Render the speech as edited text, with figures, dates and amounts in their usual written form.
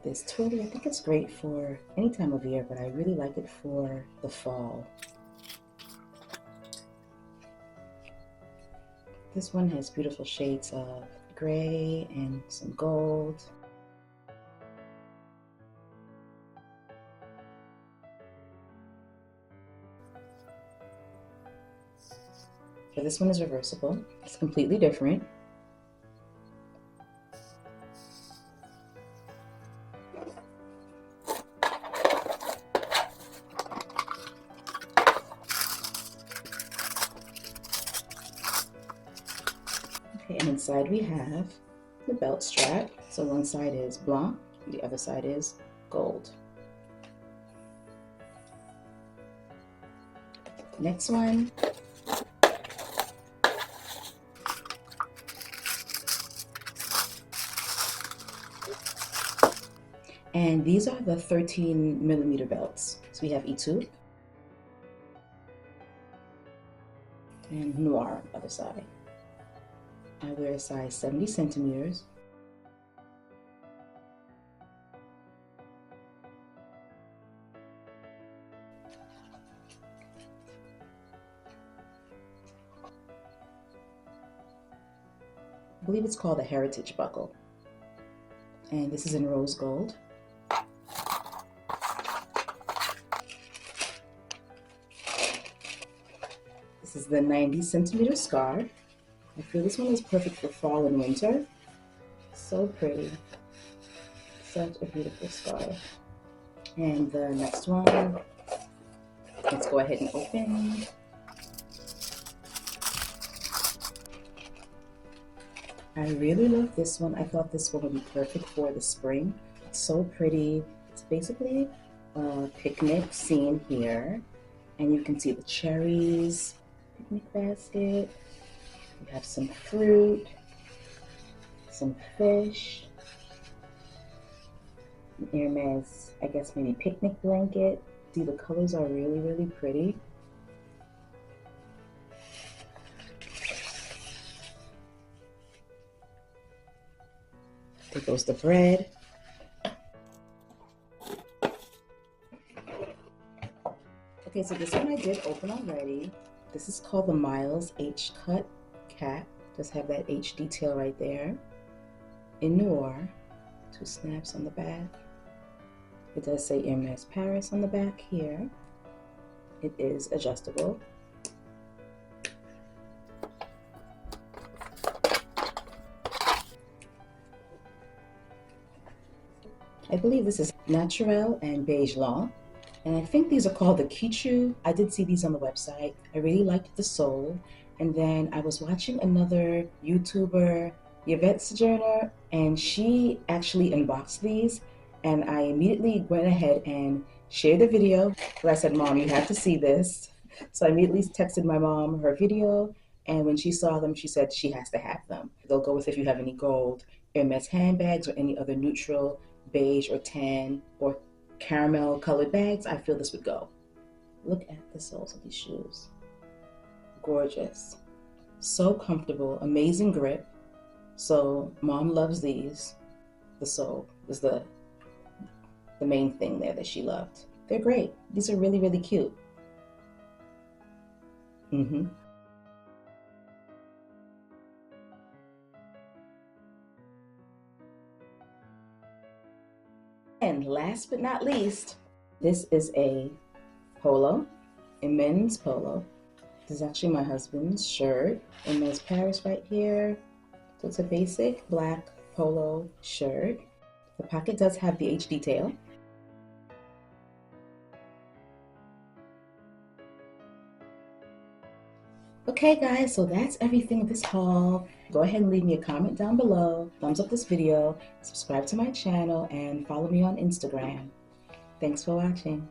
this Twilly. I think it's great for any time of year, but I really like it for the fall. This one has beautiful shades of gray and some gold. So this one is reversible. It's completely different. Okay, and inside we have the belt strap. So one side is blanc, the other side is gold. Next one. And these are the 13mm belts. So we have E2 and Noir on the other side. I wear a size 70 centimeters. I believe it's called a Heritage buckle. And this is in rose gold. This is the 90 centimeter scarf. I feel this one is perfect for fall and winter. So pretty. Such a beautiful scarf. And the next one, let's go ahead and open. I really love this one. I thought this one would be perfect for the spring. It's so pretty. It's basically a picnic scene here. And you can see the cherries, picnic basket. We have some fruit, some fish, an HERMES, I guess maybe picnic blanket. See, the colors are really, really pretty. There goes the bread. Okay, so this one I did open already. This is called the Miles H Cut Cap. Does have that H detail right there. In Noir, 2 snaps on the back. It does say HERMES Paris on the back here. It is adjustable. I believe this is Naturel and Beige Law. And I think these are called the Kichu. I did see these on the website. I really liked the sole. And then I was watching another YouTuber, Yvette Sojourner, and she actually unboxed these. And I immediately went ahead and shared the video. But I said, Mom, you have to see this. So I immediately texted my mom her video. And when she saw them, she said she has to have them. They'll go with if you have any gold HERMES handbags or any other neutral, beige or tan or caramel colored bags. I feel this would go. Look at the soles of these shoes. Gorgeous. So comfortable, amazing grip. So Mom loves these. The sole is the main thing there that she loved. They're great. These are really, really cute. And last but not least, this is a polo, a men's polo. This is actually my husband's shirt. And there's Paris right here. So it's a basic black polo shirt. The pocket does have the H detail. Okay guys, so that's everything in this haul. Go ahead and leave me a comment down below, thumbs up this video, subscribe to my channel, and follow me on Instagram. Thanks for watching.